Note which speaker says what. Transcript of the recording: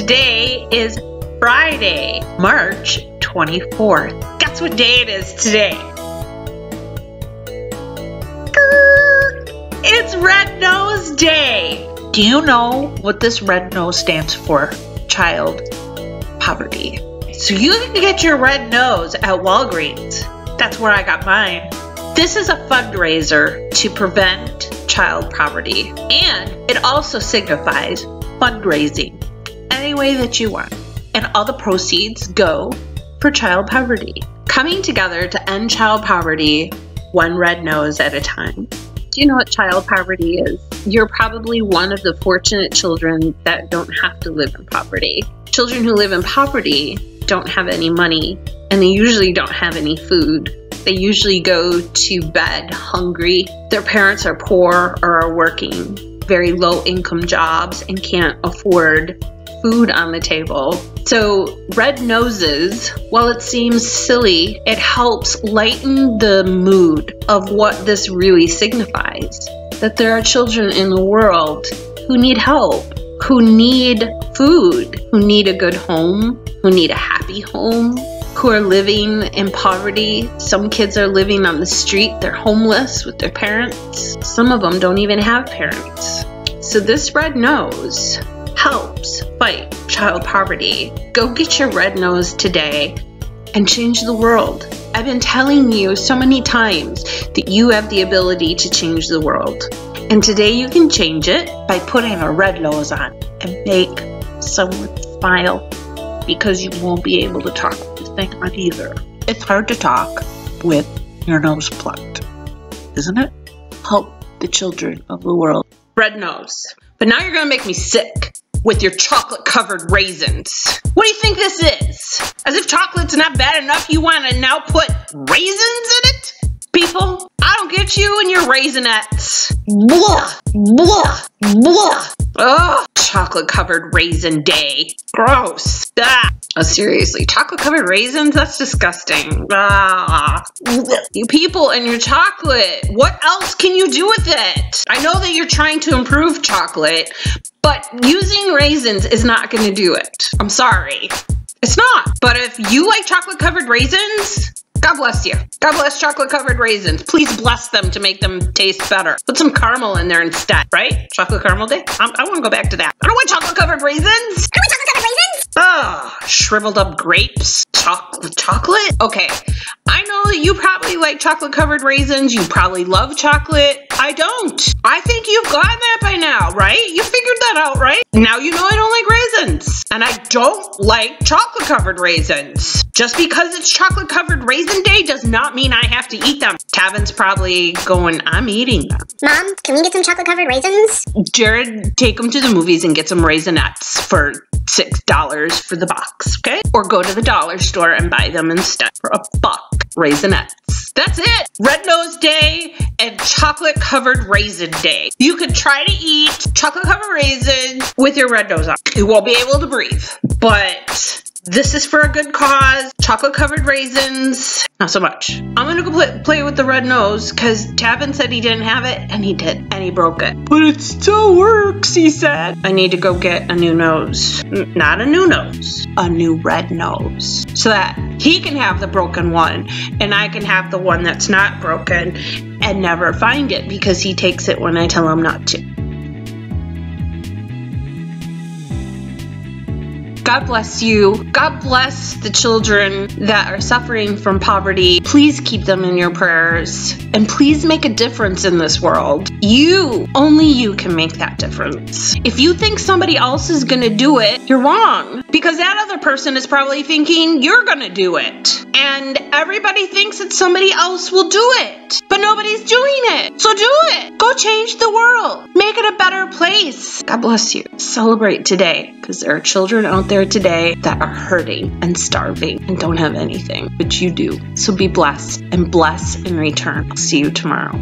Speaker 1: Today is Friday, March 24th. Guess what day it is today? It's Red Nose Day. Do you know what this red nose stands for? Child poverty. So you can get your red nose at Walgreens. That's where I got mine. This is a fundraiser to prevent child poverty, and it also signifies fundraising any way that you want. And all the proceeds go for child poverty. Coming together to end child poverty one red nose at a time. Do you know what child poverty is? You're probably one of the fortunate children that don't have to live in poverty. Children who live in poverty don't have any money, and they usually don't have any food. They usually go to bed hungry. Their parents are poor or are working very low income jobs and can't afford food on the table. So red noses, while it seems silly, it helps lighten the mood of what this really signifies. That there are children in the world who need help, who need food, who need a good home, who need a happy home, who are living in poverty. Some kids are living on the street. They're homeless with their parents. Some of them don't even have parents. So this red nose helps fight child poverty. Go get your red nose today and change the world. I've been telling you so many times that you have the ability to change the world. And today you can change it by putting a red nose on and make someone smile, because you won't be able to talk with this thing on either. It's hard to talk with your nose plugged, isn't it? Help the children of the world. Red nose. But now you're gonna make me sick with your chocolate covered raisins. What do you think this is? As if chocolate's not bad enough, you wanna now put raisins in it? People, I don't get you and your Raisinets. Blah, blah, blah. Ugh, chocolate covered raisin day. Gross. Ah. Oh, seriously, chocolate covered raisins? That's disgusting. Ah. You people and your chocolate. What else can you do with it? I know that you're trying to improve chocolate, but using raisins is not going to do it. I'm sorry. It's not. But if you like chocolate covered raisins, God bless you. God bless chocolate covered raisins. Please bless them to make them taste better. Put some caramel in there instead, right? Chocolate caramel day? I want to go back to that. I don't want chocolate covered raisins. I don't want chocolate covered raisins. Ugh, shriveled up grapes. Chocolate? Okay. I know that you probably like chocolate covered raisins. You probably love chocolate. I don't. I think you've gotten that by now, right? You figured that out, right? Now you know I don't like raisins. And I don't like chocolate covered raisins. Just because it's chocolate covered raisin day does not mean I have to eat them. Tavin's probably going, I'm eating them.
Speaker 2: Mom, can we get some chocolate covered raisins?
Speaker 1: Jared, take them to the movies and get some Raisinets for $6 for the box, okay? Or go to the dollar store and buy them instead for $1. Raisinets. That's it. Red Nose Day and chocolate covered raisin day. You could try to eat chocolate covered raisins with your red nose on. You won't be able to breathe, but this is for a good cause. Chocolate covered raisins, not so much. I'm gonna go play with the red nose because Tavin said he didn't have it, and he did, and he broke it. But it still works, he said. I need to go get a new nose. Not a new nose, a new red nose. So that he can have the broken one, and I can have the one that's not broken and never find it because he takes it when I tell him not to. God bless you. God bless the children that are suffering from poverty. Please keep them in your prayers. And please make a difference in this world. You, only you can make that difference. If you think somebody else is gonna do it, you're wrong. Because that other person is probably thinking you're gonna do it. And everybody thinks that somebody else will do it. But nobody's doing it. So do it. Go change the world. Make it a better place. God bless you. Celebrate today. Because there are children out there today that are hurting and starving and don't have anything, but you do. So be blessed and bless in return. I'll see you tomorrow.